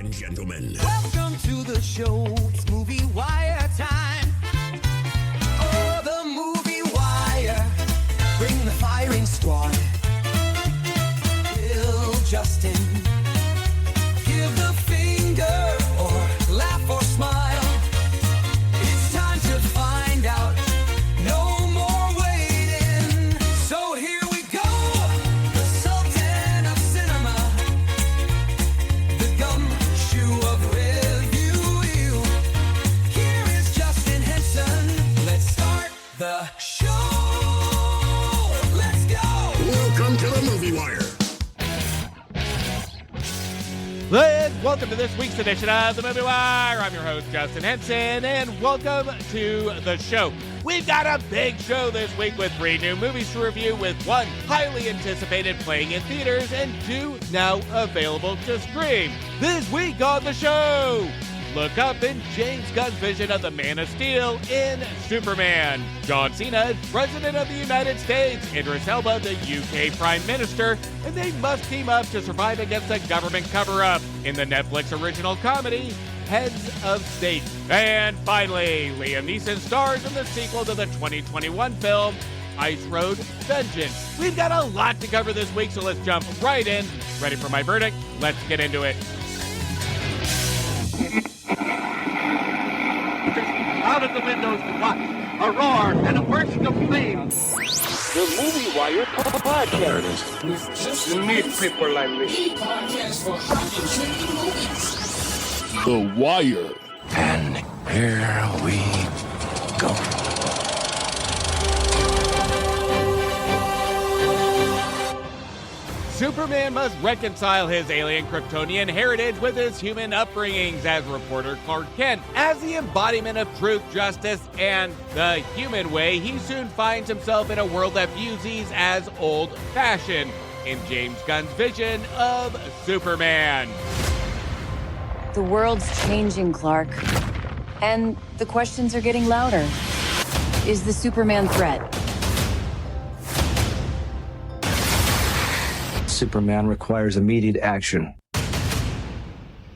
and gentlemen. Welcome to the show. It's Movie Wire time. Oh, the Movie Wire. Bring the firing squad. Bill, Justin. Give the finger or laugh or smile. It's time to find out. No more waiting. So here we go. The Sultan of Cinema. The gumshoe of review. Here is Justin Henson. Let's start the show. Let's go. Welcome to the Movie Wire. And welcome to this week's edition of the Movie Wire. I'm your host, Justin Henson, and welcome to the show. We've got a big show this week with 3 new movies to review, with 1 highly anticipated playing in theaters and 2 now available to stream. This week on the show, look up in James Gunn's vision of the Man of Steel in Superman. John Cena is President of the United States. Idris Elba, the UK Prime Minister. And they must team up to survive against a government cover-up in the Netflix original comedy, Heads of State. And finally, Liam Neeson stars in the sequel to the 2021 film, Ice Road Vengeance. We've got a lot to cover this week, so let's jump right in. Ready for my verdict? Let's get into it. Out of the windows to watch a roar and a bursting of flames. The Movie Wire Podcast. You need people like me. The Wire. And here we go. Superman must reconcile his alien Kryptonian heritage with his human upbringings as reporter Clark Kent. As the embodiment of truth, justice, and the human way, he soon finds himself in a world that views these as old-fashioned in James Gunn's vision of Superman. The world's changing, Clark. And the questions are getting louder. Is the Superman threat? Superman requires immediate action.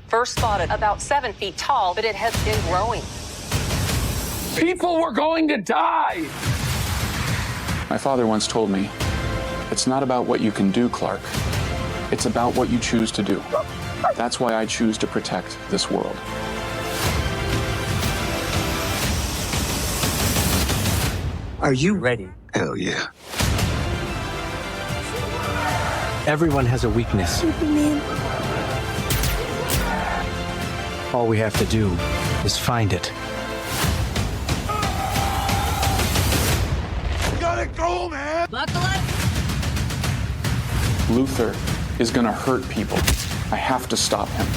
First spotted about 7 feet tall, but it has been growing. People were going to die. My father once told me, it's not about what you can do, Clark. It's about what you choose to do. That's why I choose to protect this world. Are you ready? Hell yeah. Everyone has a weakness. Superman. All we have to do is find it. Gotta go, man. Buckle up. Luther is gonna hurt people. I have to stop him.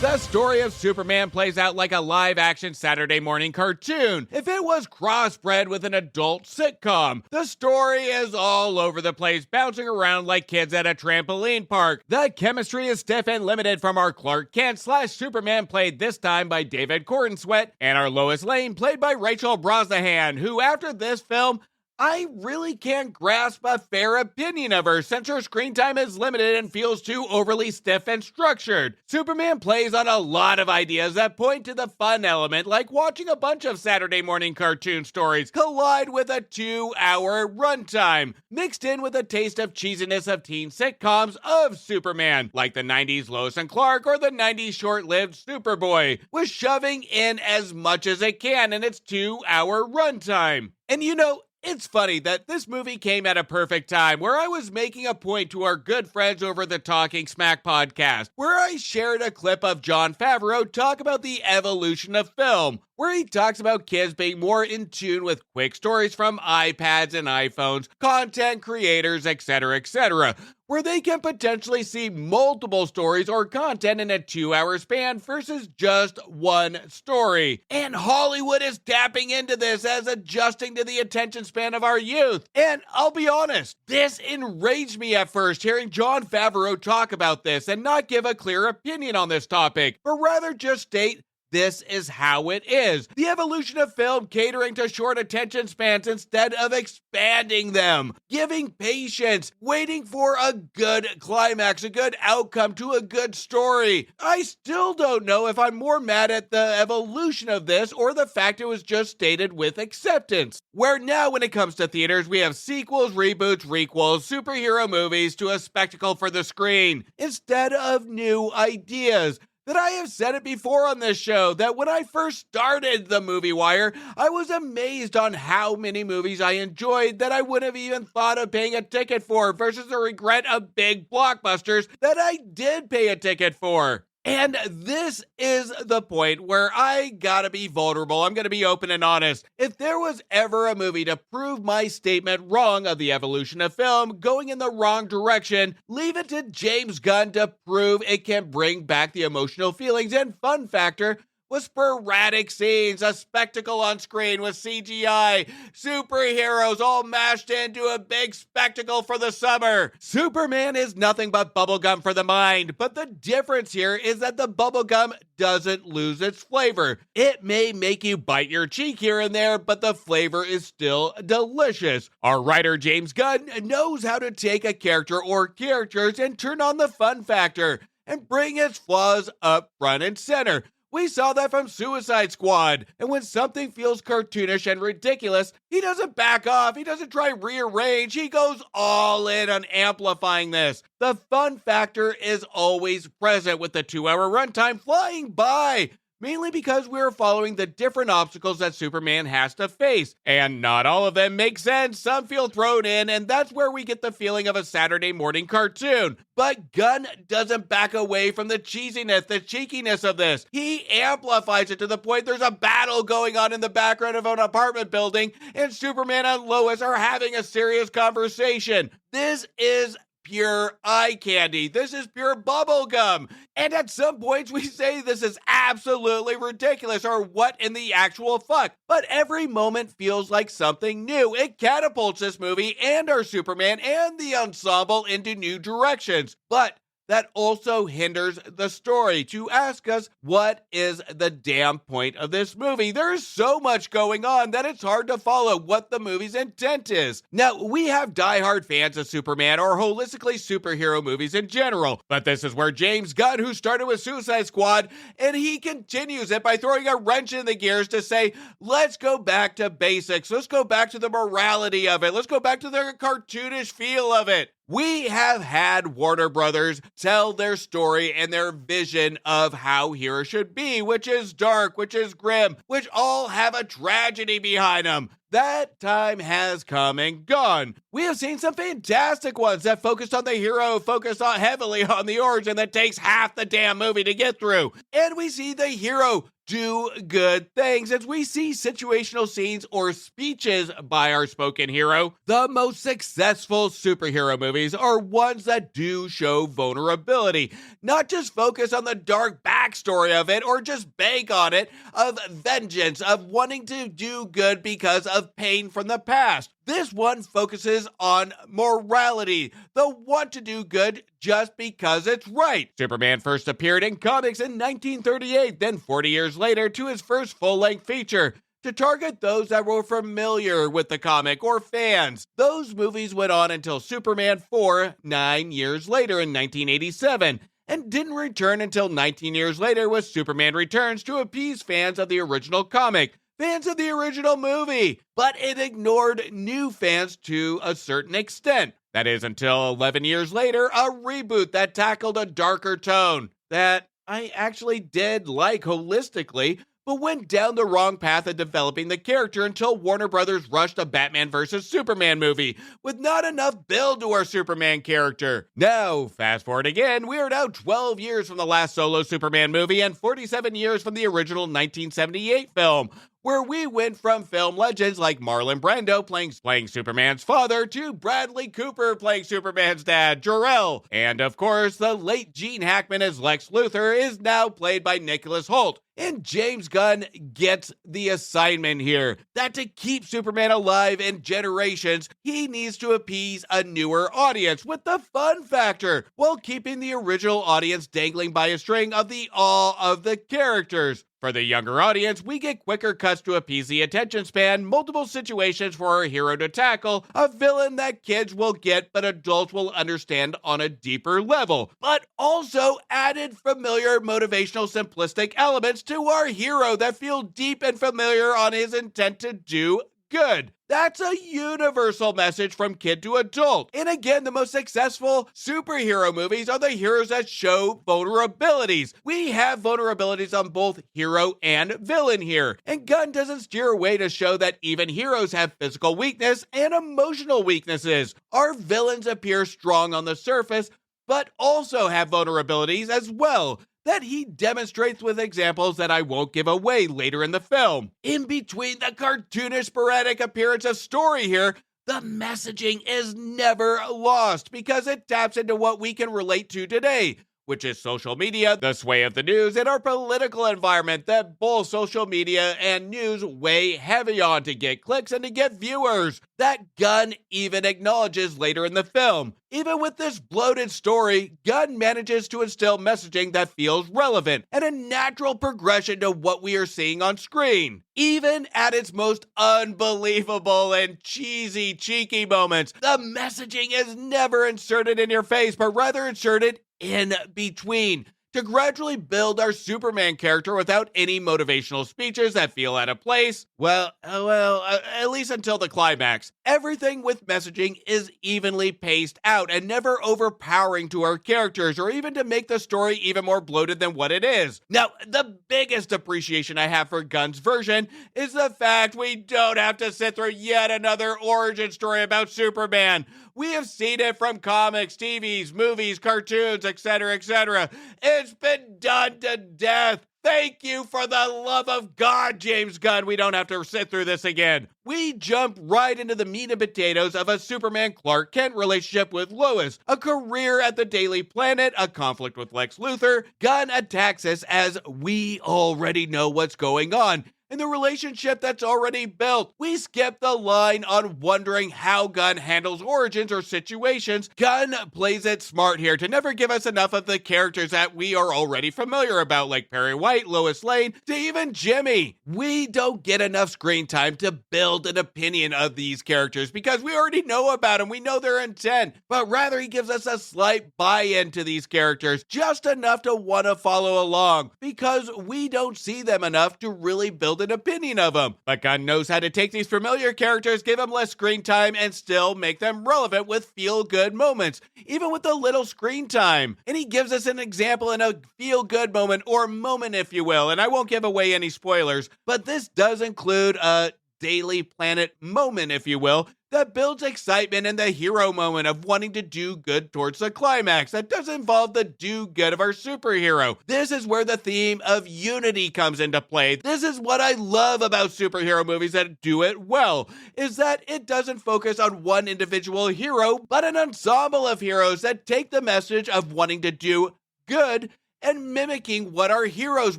The story of Superman plays out like a live-action Saturday morning cartoon if it was crossbred with an adult sitcom. The story is all over the place, bouncing around like kids at a trampoline park. The chemistry is stiff and limited from our Clark Kent / Superman, played this time by David Cornsweet, and our Lois Lane, played by Rachel Brosnahan, who after this film, I really can't grasp a fair opinion of her since her screen time is limited and feels too overly stiff and structured. Superman plays on a lot of ideas that point to the fun element, like watching a bunch of Saturday morning cartoon stories collide with a 2-hour runtime, mixed in with a taste of cheesiness of teen sitcoms of Superman, like the 90s Lois and Clark or the 90s short-lived Superboy, with shoving in as much as it can in its 2-hour runtime. And you know, it's funny that this movie came at a perfect time where I was making a point to our good friends over the Talking Smack podcast, where I shared a clip of Jon Favreau talk about the evolution of film, where he talks about kids being more in tune with quick stories from iPads and iPhones, content creators, etc., where they can potentially see multiple stories or content in a 2-hour span versus just one story. And Hollywood is tapping into this as adjusting to the attention span of our youth. And I'll be honest, this enraged me at first hearing Jon Favreau talk about this and not give a clear opinion on this topic, but rather just state this is how it is. The evolution of film catering to short attention spans instead of expanding them, giving patience, waiting for a good climax, a good outcome to a good story. I still don't know if I'm more mad at the evolution of this or the fact it was just stated with acceptance. Where now when it comes to theaters, we have sequels, reboots, requels, superhero movies to a spectacle for the screen, instead of new ideas. That I have said it before on this show, that when I first started the Movie Wire, I was amazed on how many movies I enjoyed that I wouldn't have even thought of paying a ticket for, versus the regret of big blockbusters that I did pay a ticket for. And this is the point where I gotta be vulnerable. I'm gonna be open and honest. If there was ever a movie to prove my statement wrong of the evolution of film going in the wrong direction, leave it to James Gunn to prove it can bring back the emotional feelings and fun factor with sporadic scenes, a spectacle on screen with CGI, superheroes all mashed into a big spectacle for the summer. Superman is nothing but bubblegum for the mind, but the difference here is that the bubblegum doesn't lose its flavor. It may make you bite your cheek here and there, but the flavor is still delicious. Our writer James Gunn knows how to take a character or characters and turn on the fun factor and bring its flaws up front and center. We saw that from Suicide Squad, and when something feels cartoonish and ridiculous, he doesn't back off, he doesn't try rearrange, he goes all in on amplifying this. The fun factor is always present with the 2-hour runtime flying by, mainly because we're following the different obstacles that Superman has to face. And not all of them make sense, some feel thrown in, and that's where we get the feeling of a Saturday morning cartoon. But Gunn doesn't back away from the cheesiness, the cheekiness of this. He amplifies it to the point there's a battle going on in the background of an apartment building, and Superman and Lois are having a serious conversation. This is pure eye candy. This is pure bubblegum. And at some points we say this is absolutely ridiculous, or what in the actual fuck. But every moment feels like something new. It catapults this movie and our Superman and the ensemble into new directions. But that also hinders the story to ask us, what is the damn point of this movie? There's so much going on that it's hard to follow what the movie's intent is. Now, we have diehard fans of Superman or holistically superhero movies in general, but this is where James Gunn, who started with Suicide Squad, and he continues it by throwing a wrench in the gears to say, let's go back to basics. Let's go back to the morality of it. Let's go back to the cartoonish feel of it. We have had Warner Brothers tell their story and their vision of how heroes should be, which is dark, which is grim, which all have a tragedy behind them. That time has come and gone. We have seen some fantastic ones that focused on the hero, focused on heavily on the origin that takes half the damn movie to get through. And we see the hero do good things as we see situational scenes or speeches by our spoken hero. The most successful superhero movies are ones that do show vulnerability, not just focus on the dark backstory of it or just bank on it, of vengeance, of wanting to do good because of pain from the past. This one focuses on morality, the want to do good just because it's right. Superman first appeared in comics in 1938, then 40 years later to his first full-length feature, to target those that were familiar with the comic or fans. Those movies went on until Superman 4, 9 years later in 1987, and didn't return until 19 years later with Superman Returns to appease fans of the original comic, fans of the original movie, but it ignored new fans to a certain extent. That is until 11 years later, a reboot that tackled a darker tone that I actually did like holistically, but went down the wrong path of developing the character until Warner Brothers rushed a Batman vs. Superman movie with not enough build to our Superman character. Now, fast forward again, we are now 12 years from the last solo Superman movie and 47 years from the original 1978 film, where we went from film legends like Marlon Brando playing Superman's father to Bradley Cooper playing Superman's dad, Jor-El. And of course, the late Gene Hackman as Lex Luthor is now played by Nicholas Hoult. And James Gunn gets the assignment here that to keep Superman alive in generations, he needs to appease a newer audience with the fun factor while keeping the original audience dangling by a string of the awe of the characters. For the younger audience, we get quicker cuts to appease the attention span, multiple situations for our hero to tackle, a villain that kids will get but adults will understand on a deeper level, but also added familiar motivational simplistic elements to our hero that feel deep and familiar on his intent to do good. That's a universal message from kid to adult. And again, the most successful superhero movies are the heroes that show vulnerabilities. We have vulnerabilities on both hero and villain here. And Gunn doesn't steer away to show that even heroes have physical weakness and emotional weaknesses. Our villains appear strong on the surface, but also have vulnerabilities as well, that he demonstrates with examples that I won't give away later in the film. In between the cartoonish sporadic appearance of story here, the messaging is never lost because it taps into what we can relate to today, which is social media, the sway of the news, and our political environment that both social media and news weigh heavy on to get clicks and to get viewers. That Gunn even acknowledges later in the film. Even with this bloated story, Gunn manages to instill messaging that feels relevant and a natural progression to what we are seeing on screen. Even at its most unbelievable and cheeky moments, the messaging is never inserted in your face, but rather inserted in between to gradually build our Superman character without any motivational speeches that feel out of place. Well, at least until the climax. Everything with messaging is evenly paced out and never overpowering to our characters or even to make the story even more bloated than what it is. Now, the biggest appreciation I have for Gunn's version is the fact we don't have to sit through yet another origin story about Superman. We have seen it from comics, TVs, movies, cartoons, etc., etc. It's been done to death. Thank you for the love of God, James Gunn. We don't have to sit through this again. We jump right into the meat and potatoes of a Superman-Clark Kent relationship with Lois, a career at the Daily Planet, a conflict with Lex Luthor. Gunn attacks us as we already know what's going on in the relationship that's already built. We skip the line on wondering how Gunn handles origins or situations. Gunn plays it smart here to never give us enough of the characters that we are already familiar about, like Perry White, Lois Lane, to even Jimmy. We don't get enough screen time to build an opinion of these characters because we already know about them. We know their intent, but rather he gives us a slight buy-in to these characters, just enough to want to follow along because we don't see them enough to really build an opinion of them. But Gunn knows how to take these familiar characters, give them less screen time, and still make them relevant with feel-good moments, even with a little screen time. And he gives us an example in a feel-good moment, or moment if you will, and I won't give away any spoilers, but this does include a Daily Planet moment, if you will, that builds excitement in the hero moment of wanting to do good towards the climax that does involve the do good of our superhero. This is where the theme of unity comes into play. This is what I love about superhero movies that do it well, is that it doesn't focus on one individual hero, but an ensemble of heroes that take the message of wanting to do good and mimicking what our hero's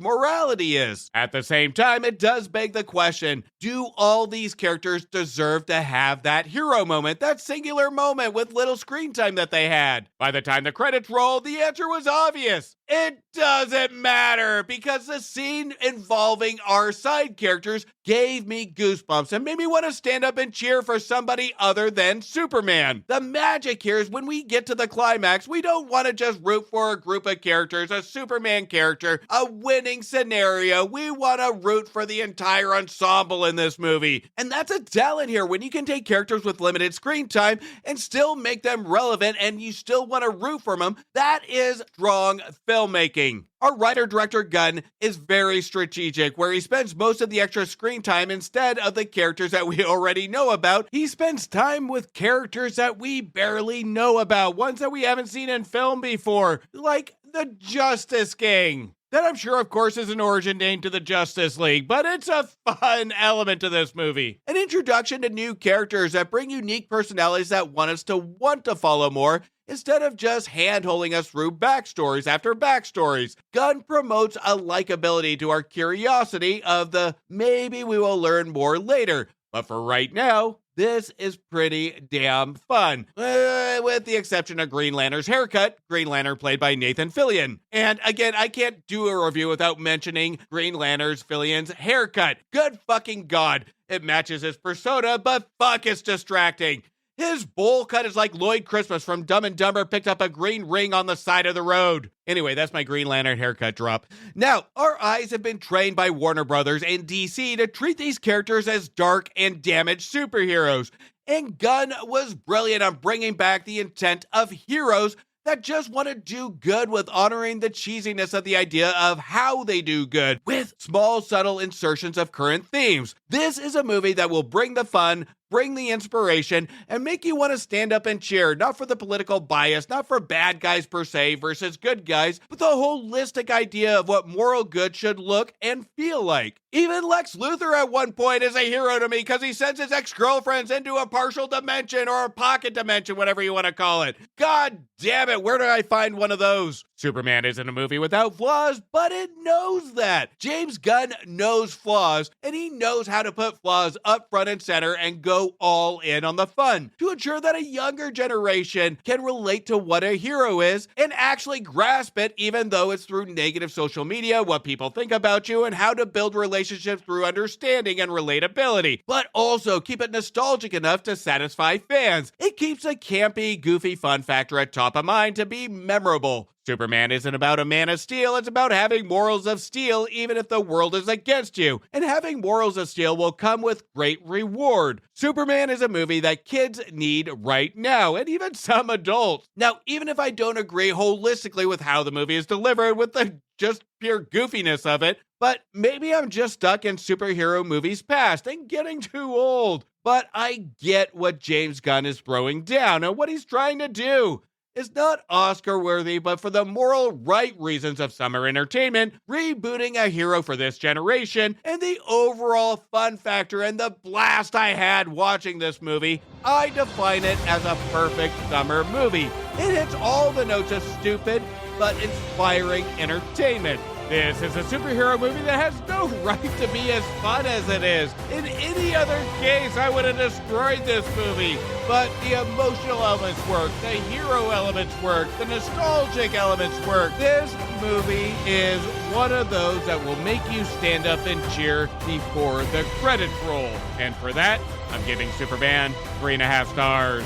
morality is. At the same time, it does beg the question, do all these characters deserve to have that hero moment, that singular moment with little screen time that they had? By the time the credits rolled, the answer was obvious. It doesn't matter because the scene involving our side characters gave me goosebumps and made me want to stand up and cheer for somebody other than Superman. The magic here is when we get to the climax, we don't want to just root for a group of characters, a Superman character, a winning scenario. We want to root for the entire ensemble in this movie. And that's a talent here when you can take characters with limited screen time and still make them relevant and you still want to root for them. That is strong filmmaking. Our writer-director Gunn is very strategic, where he spends most of the extra screen time instead of the characters that we already know about. He spends time with characters that we barely know about, ones that we haven't seen in film before, like the Justice Gang. That I'm sure, of course, is an origin name to the Justice League, but it's a fun element to this movie. An introduction to new characters that bring unique personalities that want us to want to follow more, instead of just hand-holding us through backstories after backstories. Gunn promotes a likability to our curiosity of the maybe we will learn more later. But for right now, this is pretty damn fun. With the exception of Green Lantern's haircut, Green Lantern played by Nathan Fillion. And again, I can't do a review without mentioning Green Lantern's Fillion's haircut. Good fucking God. It matches his persona, but fuck, it's distracting. His bowl cut is like Lloyd Christmas from Dumb and Dumber picked up a green ring on the side of the road. Anyway, that's my Green Lantern haircut drop. Now, our eyes have been trained by Warner Brothers and DC to treat these characters as dark and damaged superheroes. And Gunn was brilliant on bringing back the intent of heroes that just want to do good with honoring the cheesiness of the idea of how they do good, with small, subtle insertions of current themes. This is a movie that will bring the fun, bring the inspiration, and make you want to stand up and cheer, not for the political bias, not for bad guys per se versus good guys, but the holistic idea of what moral good should look and feel like. Even Lex Luthor at one point is a hero to me because he sends his ex-girlfriends into a partial dimension or a pocket dimension, whatever you want to call it. God damn it, where do I find one of those? Superman isn't a movie without flaws, but it knows that. James Gunn knows flaws, and he knows how to put flaws up front and center and go all in on the fun to ensure that a younger generation can relate to what a hero is and actually grasp it, even though it's through negative social media, what people think about you, and how to build relationships through understanding and relatability, but also keep it nostalgic enough to satisfy fans. It keeps a campy, goofy fun factor at top of mind to be memorable. Superman isn't about a man of steel, it's about having morals of steel even if the world is against you. And having morals of steel will come with great reward. Superman is a movie that kids need right now, and even some adults. Now, even if I don't agree holistically with how the movie is delivered, with the just pure goofiness of it, but maybe I'm just stuck in superhero movies past and getting too old. But I get what James Gunn is throwing down and what he's trying to do. Is not Oscar-worthy, but for the moral right reasons of summer entertainment, rebooting a hero for this generation, and the overall fun factor and the blast I had watching this movie, I define it as a perfect summer movie. It hits all the notes of stupid, but inspiring entertainment. This is a superhero movie that has no right to be as fun as it is. In any other case, I would have destroyed this movie. But the emotional elements work, the hero elements work, the nostalgic elements work. This movie is one of those that will make you stand up and cheer before the credits roll. And for that, I'm giving Superman 3.5 stars.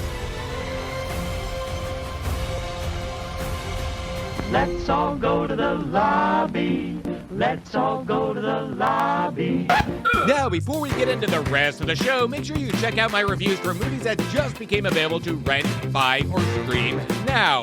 Let's all go to the lobby. Let's all go to the lobby. Now, before we get into the rest of the show, make sure you check out my reviews for movies that just became available to rent, buy, or stream now.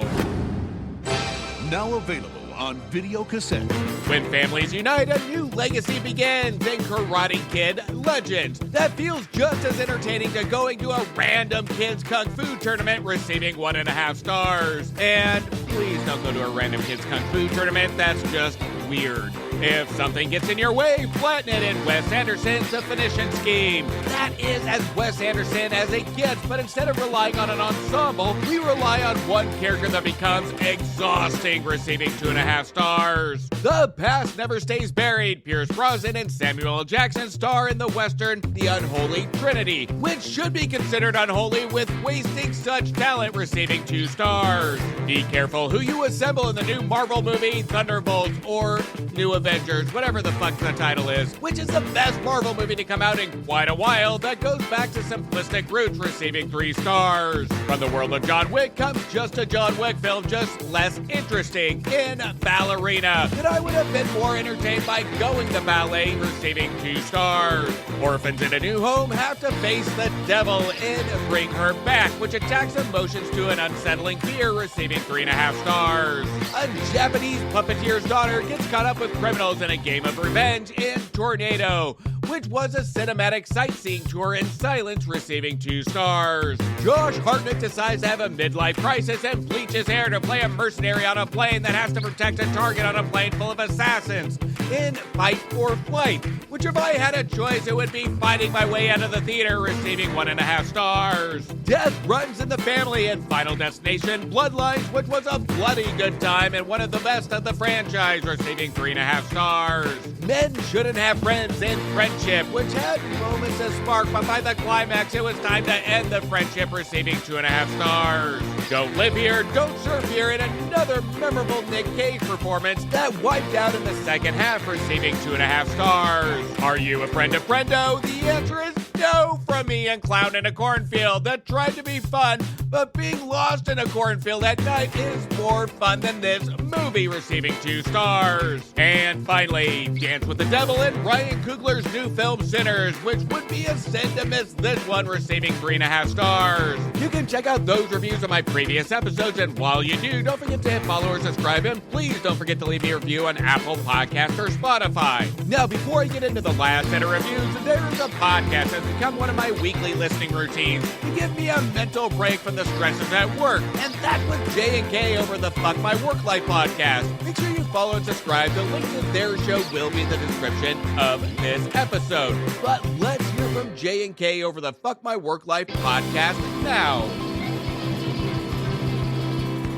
Now available on video cassette. When families unite, a new legacy begins in Karate Kid Legends. That feels just as entertaining to going to a random kids kung fu tournament receiving 1.5 stars. And please don't go to a random kids kung fu tournament, that's just weird. If something gets in your way, flatten it in Wes Anderson's definition scheme. That is as Wes Anderson as it gets, but instead of relying on an ensemble, we rely on one character that becomes exhausting, receiving 2.5 stars. The past never stays buried. Pierce Brosnan and Samuel L. Jackson star in the Western The Unholy Trinity, which should be considered unholy with wasting such talent, receiving 2 stars. Be careful who you assemble in the new Marvel movie, Thunderbolts, or New Avengers, whatever the fuck the title is, which is the best Marvel movie to come out in quite a while that goes back to simplistic roots, receiving 3 stars. From the world of John Wick comes just a John Wick film, just less interesting, in Ballerina, that I would have been more entertained by going to ballet, receiving 2 stars. Orphans in a New Home have to face the devil in Bring Her Back, which attacks emotions to an unsettling fear, receiving 3.5 stars. A Japanese puppeteer's daughter gets caught up with criminals in a game of revenge in Tornado, which was a cinematic sightseeing tour in silence, receiving 2 stars. Josh Hartnett decides to have a midlife crisis and bleach his hair to play a mercenary on a plane that has to protect a target on a plane full of assassins in Fight or Flight, which if I had a choice, it would be fighting my way out of the theater, receiving 1.5 stars. Death runs in the family in Final Destination Bloodlines, which was a bloody good time and one of the best of the franchise, receiving 3.5 stars. Men shouldn't have friends in Friend friendship, which had moments of spark, but by the climax, it was time to end the friendship, receiving 2.5 stars. Don't Live Here, Don't Serve Here, and another memorable Nick Cage performance that wiped out in the second half, receiving 2.5 stars. Are you a friend of Friendo? The answer is no from me and Clown in a Cornfield that tried to be fun, but being lost in a cornfield at night is more fun than this movie, receiving 2 stars. And finally, Dance with the Devil and Ryan Coogler's new film Sinners, which would be a sin to miss this one, receiving 3.5 stars. You can check out those reviews of my previous episodes, and while you do, don't forget to hit follow or subscribe, and please don't forget to leave me a review on Apple Podcasts or Spotify. Now, before I get into the last set of reviews, there's a podcast that's become one of my weekly listening routines to give me a mental break from the stresses at work, and that's with J&K over the Fuck My Worklife Podcast. Make sure you follow and subscribe. The link to their show will be in the description of this episode. But let's hear from J&K over the Fuck My Worklife Podcast now.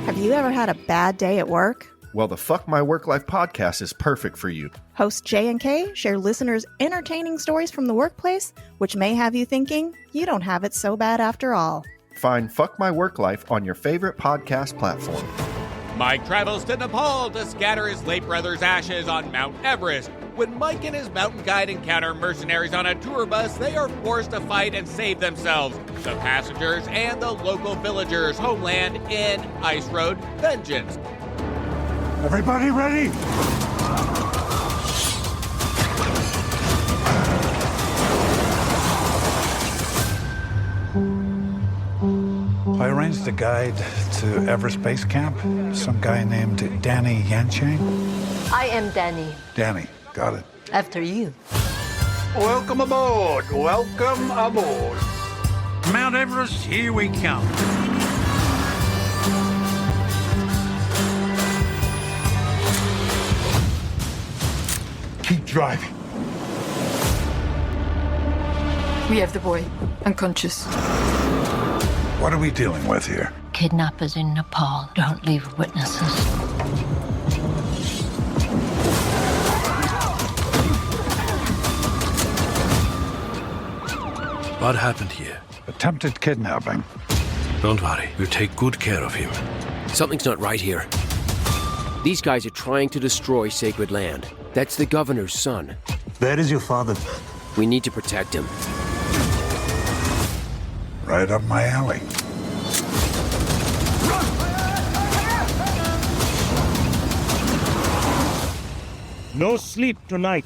Have you ever had a bad day at work? Well, the Fuck My Worklife podcast is perfect for you. Host J&K share listeners' entertaining stories from the workplace, which may have you thinking you don't have it so bad after all. Find Fuck My Worklife on your favorite podcast platform. Mike travels to Nepal to scatter his late brother's ashes on Mount Everest. When Mike and his mountain guide encounter mercenaries on a tour bus, they are forced to fight and save themselves, the passengers, and the local villagers' homeland in Ice Road Vengeance. Everybody ready? I arranged a guide to Everest Base Camp. Some guy named Danny Yanchang. I am Danny. Danny, got it. After you. Welcome aboard. Welcome aboard. Mount Everest, here we come. Keep driving. We have the boy, unconscious. What are we dealing with here? Kidnappers in Nepal don't leave witnesses. What happened here? Attempted kidnapping. Don't worry, we'll take good care of him. Something's not right here. These guys are trying to destroy sacred land. That's the governor's son. Where is your father? We need to protect him. Right up my alley. No sleep tonight.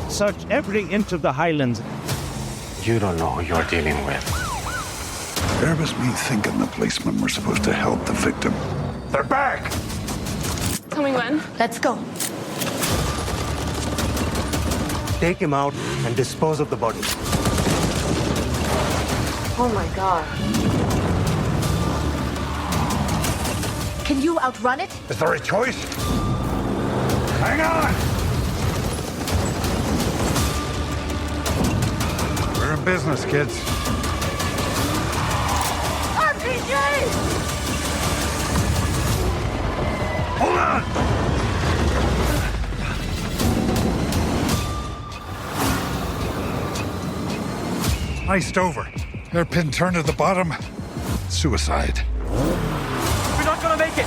Search every inch of the highlands. You don't know who you're dealing with. There was me thinking the policemen were supposed to help the victim. They're back! Tell me when. Let's go. Take him out and dispose of the body. Oh my God. Can you outrun it? Is there a choice? Hang on! We're in business, kids. RPG! Hold on! Iced over. Hairpin turned at the bottom. Suicide. We're not gonna make it!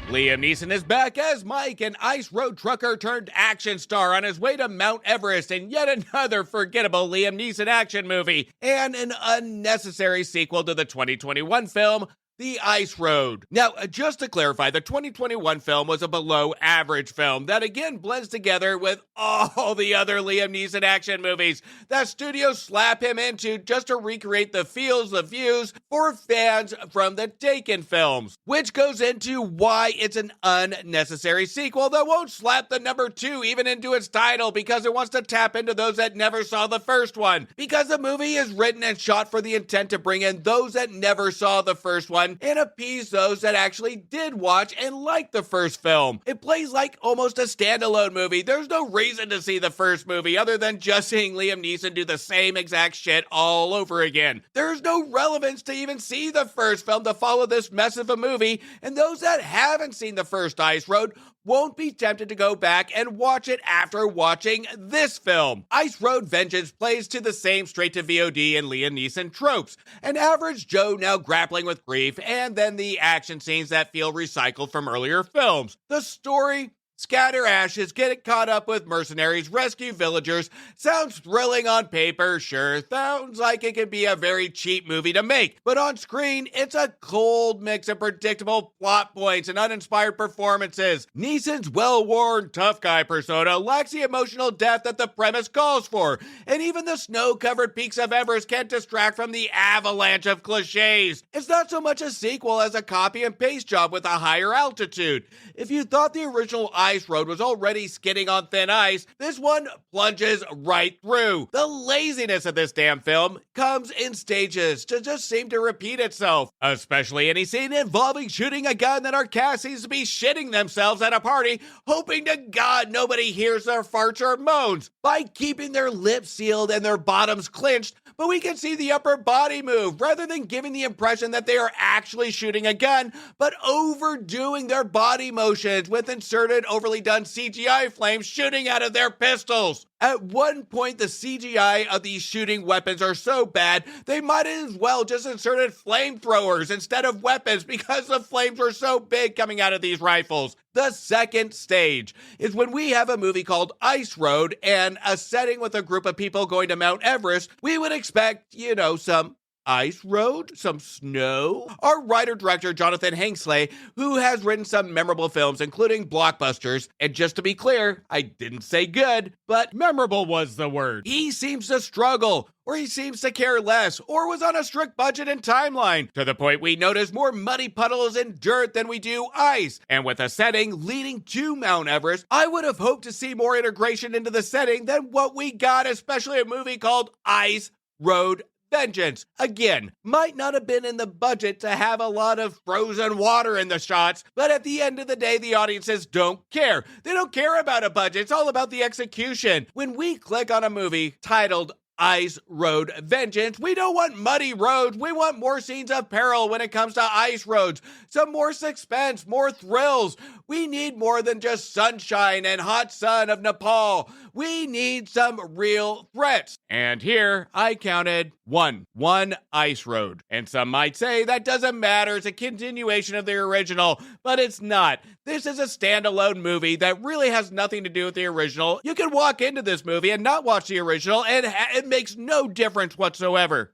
Liam Neeson is back as Mike, an ice road trucker turned action star on his way to Mount Everest in yet another forgettable Liam Neeson action movie, and an unnecessary sequel to the 2021 film, The Ice Road. Now, just to clarify, the 2021 film was a below-average film that again blends together with all the other Liam Neeson action movies that studios slap him into just to recreate the feels, the views for fans from the Taken films, which goes into why it's an unnecessary sequel that won't slap the number 2 even into its title because it wants to tap into those that never saw the first one, because the movie is written and shot for the intent to bring in those that never saw the first one and appease those that actually did watch and like the first film. It plays like almost a standalone movie. There's no reason to see the first movie other than just seeing Liam Neeson do the same exact shit all over again. There's no relevance to even see the first film to follow this mess of a movie, and those that haven't seen the first Ice Road won't be tempted to go back and watch it after watching this film. Ice Road Vengeance plays to the same straight-to-VOD and Liam Neeson tropes. An average Joe now grappling with grief, and then the action scenes that feel recycled from earlier films. The story? Scatter ashes, get caught up with mercenaries, rescue villagers. Sounds thrilling on paper, sure. Sounds like it could be a very cheap movie to make. But on screen, it's a cold mix of predictable plot points and uninspired performances. Neeson's well-worn tough guy persona lacks the emotional depth that the premise calls for. And even the snow-covered peaks of Everest can't distract from the avalanche of cliches. It's not so much a sequel as a copy and paste job with a higher altitude. If you thought the original Ice Road was already skidding on thin ice, this one plunges right through. The laziness of this damn film comes in stages to just seem to repeat itself, especially any scene involving shooting a gun that our cast seems to be shitting themselves at a party, hoping to God nobody hears their farts or moans, by keeping their lips sealed and their bottoms clenched, but we can see the upper body move, rather than giving the impression that they are actually shooting a gun, but overdoing their body motions with inserted overly done CGI flames shooting out of their pistols. At one point, the CGI of these shooting weapons are so bad, they might as well just inserted flamethrowers instead of weapons because the flames were so big coming out of these rifles. The second stage is when we have a movie called Ice Road and a setting with a group of people going to Mount Everest. We would expect, some ice road, some snow. Our writer-director, Jonathan Hensleigh, who has written some memorable films, including blockbusters, and just to be clear, I didn't say good, but memorable was the word. He seems to struggle, or he seems to care less, or was on a strict budget and timeline, to the point we notice more muddy puddles and dirt than we do ice. And with a setting leading to Mount Everest, I would have hoped to see more integration into the setting than what we got, especially a movie called Ice Road Vengeance. Again, might not have been in the budget to have a lot of frozen water in the shots, but at the end of the day, the audiences don't care. They don't care about a budget. It's all about the execution. When we click on a movie titled Ice Road Vengeance, we don't want muddy roads. We want more scenes of peril when it comes to ice roads. Some more suspense, more thrills. We need more than just sunshine and hot sun of Nepal. We need some real threats. And here I counted one ice road. And some might say that doesn't matter. It's a continuation of the original, but it's not. This is a standalone movie that really has nothing to do with the original. You can walk into this movie and not watch the original, and it makes no difference whatsoever.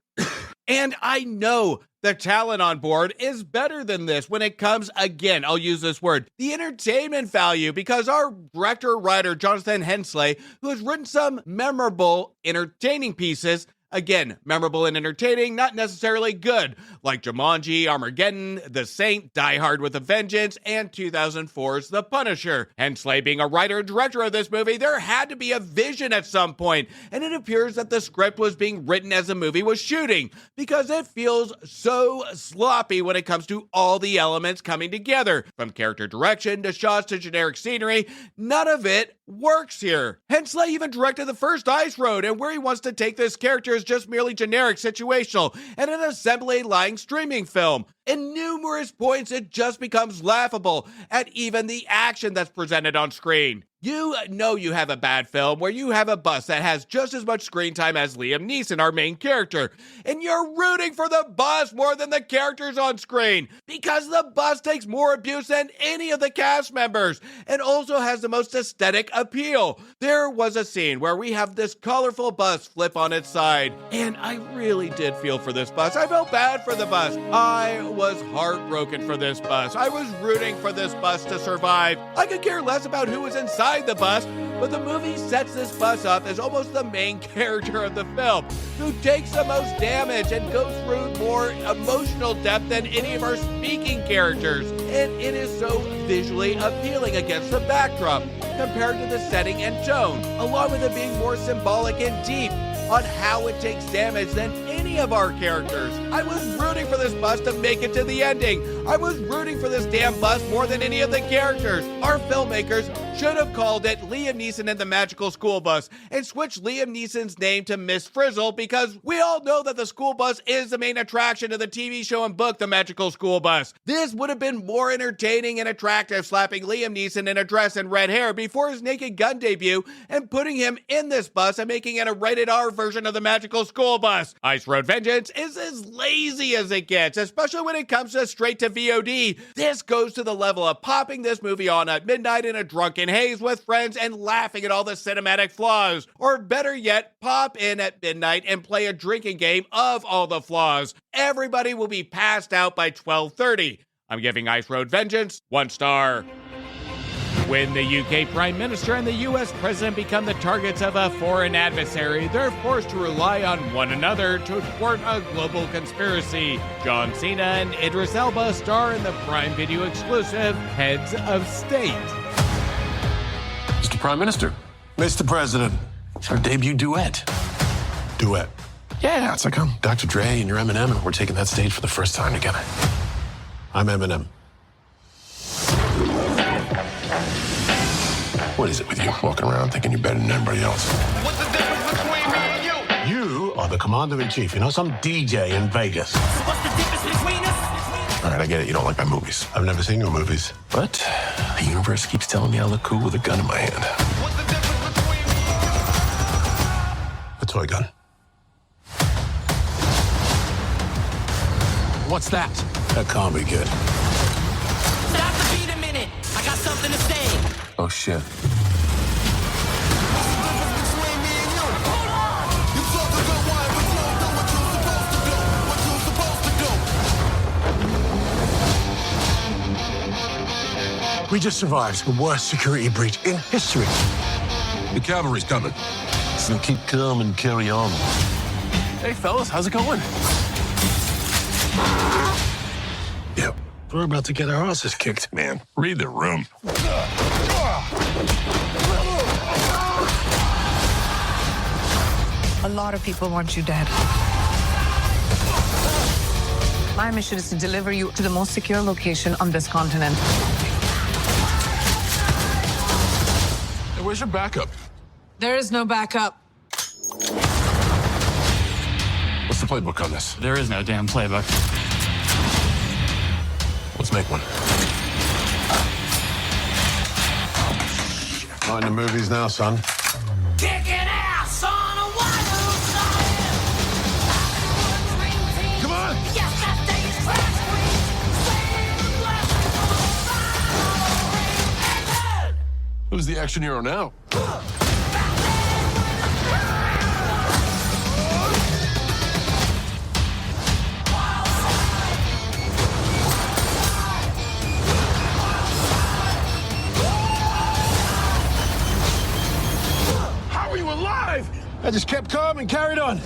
And I know the talent on board is better than this when it comes, again, I'll use this word, the entertainment value, because our director-writer, Jonathan Hensleigh, who has written some memorable, entertaining pieces, again, memorable and entertaining, not necessarily good, like Jumanji, Armageddon, The Saint, Die Hard with a Vengeance, and 2004's The Punisher. Hensleigh being a writer and director of this movie, there had to be a vision at some point, and it appears that the script was being written as the movie was shooting, because it feels so sloppy when it comes to all the elements coming together. From character direction to shots to generic scenery, none of it works here. Hensleigh even directed the first Ice Road, and where he wants to take this character is just merely generic, situational, and an assembly-lying streaming film. In numerous points, it just becomes laughable at even the action that's presented on screen. You know you have a bad film where you have a bus that has just as much screen time as Liam Neeson, our main character, and you're rooting for the bus more than the characters on screen, because the bus takes more abuse than any of the cast members, and also has the most aesthetic appeal. There was a scene where we have this colorful bus flip on its side, and I really did feel for this bus. I felt bad for the bus. I was heartbroken for this bus. I was rooting for this bus to survive. I could care less about who was inside the bus, but the movie sets this bus up as almost the main character of the film, who takes the most damage and goes through more emotional depth than any of our speaking characters. And it is so visually appealing against the backdrop, compared to the setting and tone, along with it being more symbolic and deep on how it takes damage than any of our characters. I was rooting for this bus to make it to the ending. I was rooting for this damn bus more than any of the characters. Our filmmakers should have called it Liam Neeson and the Magical School Bus and switched Liam Neeson's name to Miss Frizzle, because we all know that the school bus is the main attraction of the TV show and book, The Magical School Bus. This would have been more entertaining and attractive, slapping Liam Neeson in a dress and red hair before his Naked Gun debut and putting him in this bus and making it a rated R version of The Magical School Bus. Ice Road Vengeance is as lazy as it gets, especially when it comes to straight to VOD. This goes to the level of popping this movie on at midnight in a drunken haze with friends and laughing at all the cinematic flaws. Or better yet, pop in at midnight and play a drinking game of all the flaws. Everybody will be passed out by 12:30. I'm giving Ice Road Vengeance 1 star. When the UK Prime Minister and the US President become the targets of a foreign adversary, they're forced to rely on one another to thwart a global conspiracy. John Cena and Idris Elba star in the Prime Video exclusive Heads of State. Mr. Prime Minister. Mr. President. It's our debut duet. Duet? Yeah, it's like I'm Dr. Dre and you're Eminem, and we're taking that stage for the first time together. I'm Eminem. What is it with you, walking around thinking you're better than everybody else? What's the difference between me and you? You are the commander-in-chief. You're not some DJ in Vegas. What's the difference between us? All right, I get it. You don't like my movies. I've never seen your movies. But the universe keeps telling me I look cool with a gun in my hand. What's the difference between me and you? A toy gun. What's that? That can't be good. Stop the beat a minute. I got something to say. Oh, shit. We just survived the worst security breach in history. The cavalry's coming. So keep calm and carry on. Hey, fellas, how's it going? Yep. We're about to get our asses kicked, man. Read the room. A lot of people want you dead. My mission is to deliver you to the most secure location on this continent. Hey, where's your backup? There is no backup. What's the playbook on this? There is no damn playbook. Let's make one. Not in the movies now, son. Kicking ass on a wild side. Come on! Yes, that day is crash queen. Who's the action hero now? How are you alive? I just kept calm and carried on.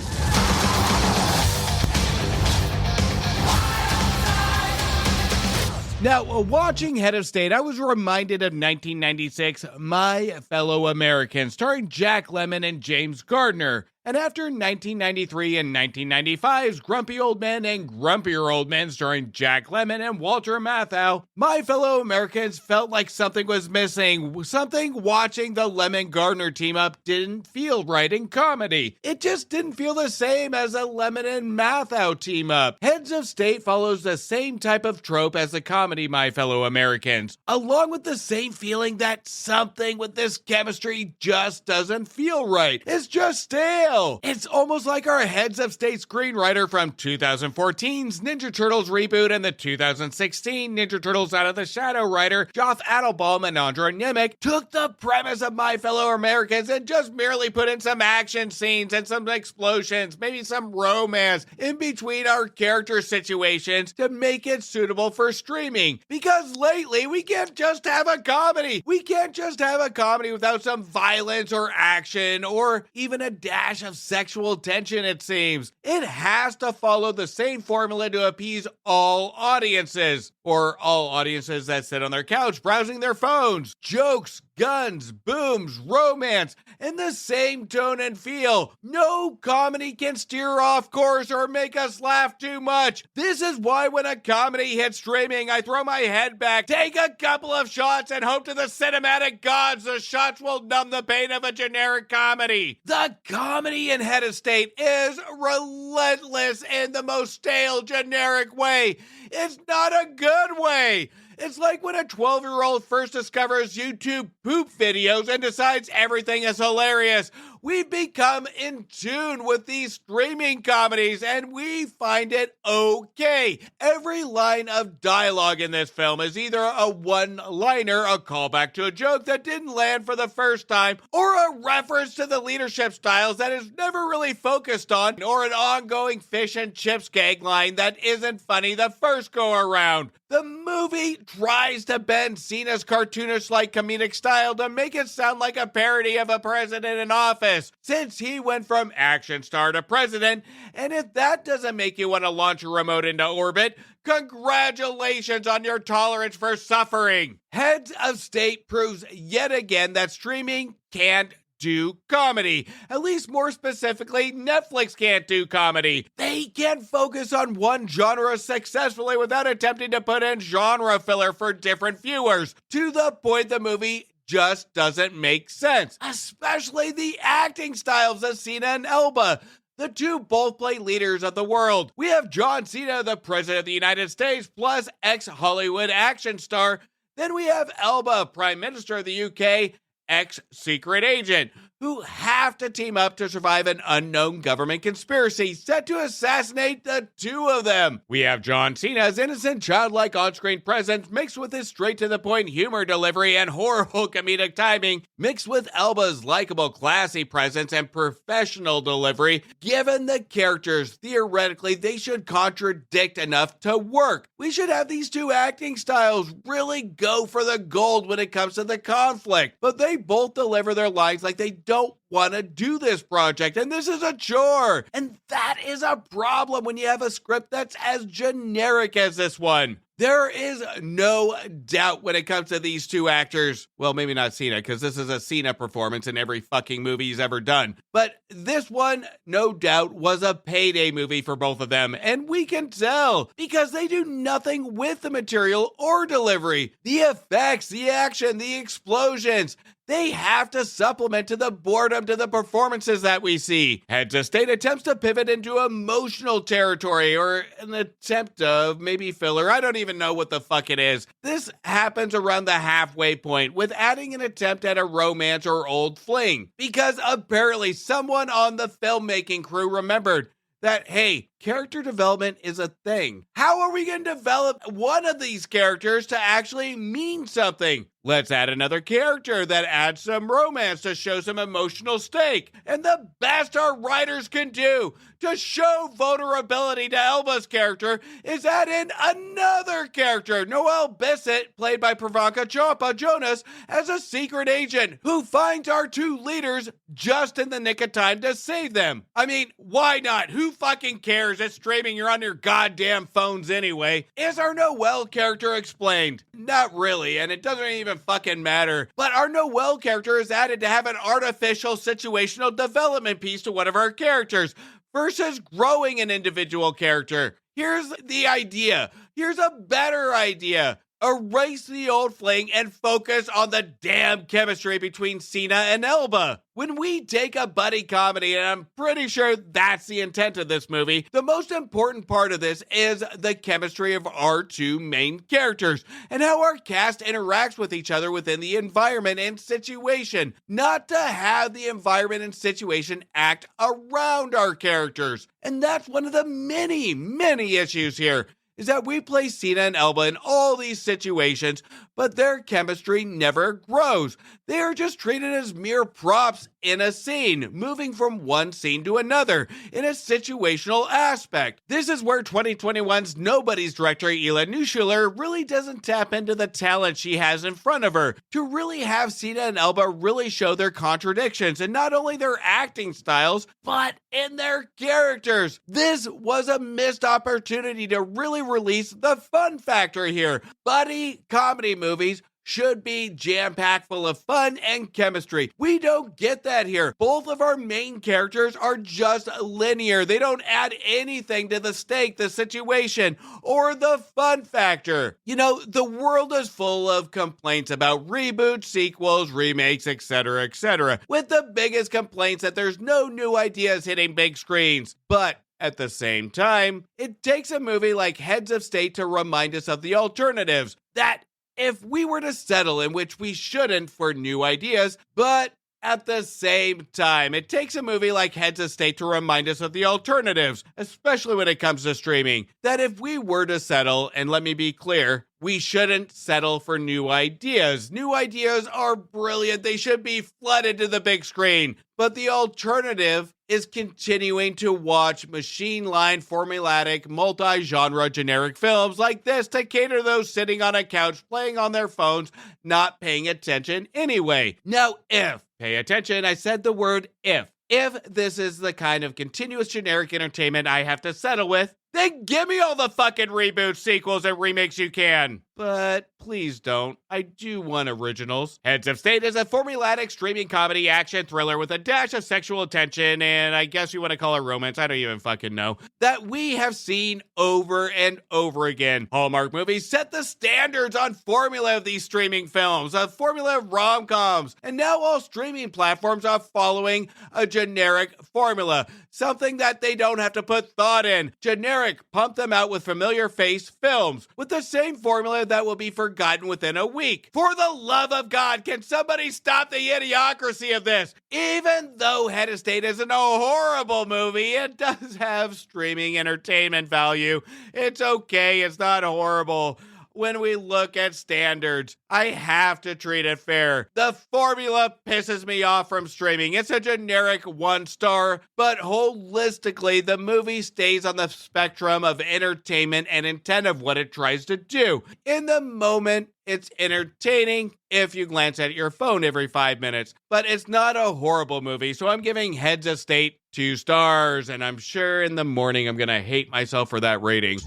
Now, watching Head of State, I was reminded of 1996, My Fellow Americans, starring Jack Lemmon and James Gardner. And after 1993 and 1995's Grumpy Old Men and Grumpier Old Men starring Jack Lemmon and Walter Matthau, My Fellow Americans felt like something was missing. Something watching the Lemmon-Gardner team up didn't feel right in comedy. It just didn't feel the same as a Lemmon and Matthau team up. Heads of State follows the same type of trope as the comedy My Fellow Americans, along with the same feeling that something with this chemistry just doesn't feel right. It's just stale. It's almost like our Heads of State screenwriter from 2014's Ninja Turtles reboot and the 2016 Ninja Turtles Out of the Shadow writer Joff Adelbaum and Andra Nemec took the premise of My Fellow Americans and just merely put in some action scenes and some explosions, maybe some romance in between our character situations to make it suitable for streaming. Because lately, we can't just have a comedy. We can't just have a comedy without some violence or action or even a dash of sexual tension, it seems. It has to follow the same formula to appease all audiences, or all audiences that sit on their couch browsing their phones. Jokes, guns, booms, romance, in the same tone and feel. No comedy can steer off course or make us laugh too much. This is why when a comedy hits streaming, I throw my head back, take a couple of shots, and hope to the cinematic gods the shots will numb the pain of a generic comedy. The comedy in Head of State is relentless in the most stale, generic way. It's not a good way. It's like when a 12-year-old first discovers YouTube poop videos and decides everything is hilarious. We've become in tune with these streaming comedies and we find it okay. Every line of dialogue in this film is either a one-liner, a callback to a joke that didn't land for the first time, or a reference to the leadership styles that is never really focused on, or an ongoing fish and chips gag line that isn't funny the first go-around. The movie tries to bend Cena's cartoonish-like comedic style to make it sound like a parody of a president in office, since he went from action star to president, and if that doesn't make you want to launch a remote into orbit, congratulations on your tolerance for suffering. Heads of State proves yet again that streaming can't do comedy. At least more specifically, Netflix can't do comedy. They can't focus on one genre successfully without attempting to put in genre filler for different viewers, to the point the movie just doesn't make sense. Especially the acting styles of Cena and Elba. The two both play leaders of the world. We have John Cena, the President of the United States, plus ex-Hollywood action star. Then we have Elba, Prime Minister of the UK, ex-secret agent, who have to team up to survive an unknown government conspiracy set to assassinate the two of them. We have John Cena's innocent, childlike on-screen presence mixed with his straight-to-the-point humor delivery and horrible comedic timing, mixed with Elba's likable, classy presence and professional delivery. Given the characters, theoretically, they should contradict enough to work. We should have these two acting styles really go for the gold when it comes to the conflict, but they both deliver their lines like they don't want to do this project, and this is a chore. And that is a problem when you have a script that's as generic as this one. There is no doubt when it comes to these two actors. Well, maybe not Cena, because this is a Cena performance in every fucking movie he's ever done. But this one, no doubt, was a payday movie for both of them. And we can tell, because they do nothing with the material or delivery. The effects, the action, the explosions, they have to supplement to the boredom to the performances that we see. Heads of State attempts to pivot into emotional territory, or an attempt of maybe filler. I don't even know what the fuck it is. This happens around the halfway point with adding an attempt at a romance or old fling, because apparently someone on the filmmaking crew remembered that, hey, character development is a thing. How are we going to develop one of these characters to actually mean something? Let's add another character that adds some romance to show some emotional stake. And the best our writers can do to show vulnerability to Elba's character is add in another character, Noelle Bissett, played by Priyanka Chopra Jonas, as a secret agent who finds our two leaders just in the nick of time to save them. I mean, why not? Who fucking cares? It's streaming, you're on your goddamn phones anyway. Is our Noelle character explained? Not really, and it doesn't even fucking matter. But our Noelle character is added to have an artificial situational development piece to one of our characters versus growing an individual character. Here's the idea. Here's a better idea. Erase the old fling and focus on the damn chemistry between Cena and Elba. When we take a buddy comedy, and I'm pretty sure that's the intent of this movie, the most important part of this is the chemistry of our two main characters and how our cast interacts with each other within the environment and situation, not to have the environment and situation act around our characters. And that's one of the many issues here, is that we place Cena and Elba in all these situations, but their chemistry never grows. They are just treated as mere props in a scene, moving from one scene to another in a situational aspect. This is where 2021's Nobody's director Ila Nushuler really doesn't tap into the talent she has in front of her to really have Cena and Elba really show their contradictions in not only their acting styles, but in their characters. This was a missed opportunity to really release the fun factor here. Buddy comedy movies should be jam-packed full of fun and chemistry. We don't get that here. Both of our main characters are just linear. They don't add anything to the stake, the situation, or the fun factor. You know, the world is full of complaints about reboots, sequels, remakes, etc., etc., with the biggest complaints that there's no new ideas hitting big screens. But at the same time, it takes a movie like Heads of State to remind us of the alternatives, that if we were to settle, in which we shouldn't, for new ideas, but at the same time, it takes a movie like Heads of State to remind us of the alternatives, especially when it comes to streaming, that if we were to settle, and let me be clear, we shouldn't settle for new ideas. New ideas are brilliant. They should be flooded to the big screen. But the alternative is continuing to watch machine-line, formulaic, multi-genre generic films like this to cater those sitting on a couch, playing on their phones, not paying attention anyway. Now, pay attention, I said the word if this is the kind of continuous generic entertainment I have to settle with, then give me all the fucking reboots, sequels, and remakes you can. But please don't. I do want originals. Heads of State is a formulaic streaming comedy action thriller with a dash of sexual tension, and I guess you want to call it romance, I don't even fucking know, that we have seen over and over again. Hallmark movies set the standards on formula of these streaming films, a formula of rom-coms, and now all streaming platforms are following a generic formula, something that they don't have to put thought in. Generic, pump them out with familiar face films, with the same formula that will be forgotten within a week. For the love of God, can somebody stop the idiocracy of this? Even though Head of State isn't a horrible movie, it does have streaming entertainment value. It's okay, it's not horrible. When we look at standards, I have to treat it fair. The formula pisses me off from streaming. It's a generic 1-star, but holistically, the movie stays on the spectrum of entertainment and intent of what it tries to do. In the moment, it's entertaining if you glance at your phone every 5 minutes, but it's not a horrible movie, so I'm giving Heads of State 2 stars, and I'm sure in the morning I'm gonna hate myself for that rating.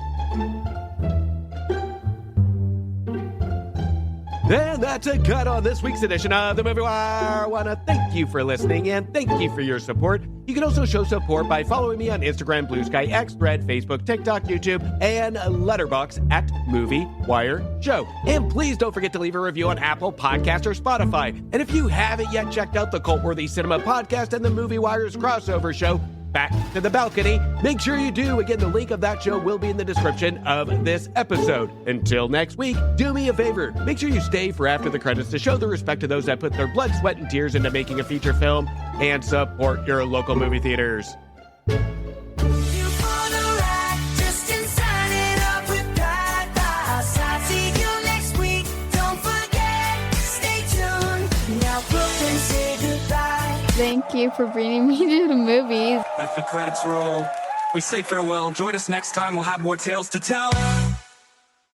And that's a cut on this week's edition of The Movie Wire. I want to thank you for listening and thank you for your support. You can also show support by following me on Instagram, Blue Sky, X, Thread, Facebook, TikTok, YouTube, and Letterboxd at Movie Wire Show. And please don't forget to leave a review on Apple Podcasts or Spotify. And if you haven't yet checked out the Cult-Worthy Cinema Podcast and the Movie Wire's crossover show, Back to the Balcony, make sure you do. Again, the link of that show will be in the description of this episode. Until next week, do me a favor. Make sure you stay for after the credits to show the respect to those that put their blood, sweat, and tears into making a feature film and support your local movie theaters. Thank you for bringing me to the movies. Let the credits roll. We say farewell. Join us next time. We'll have more tales to tell.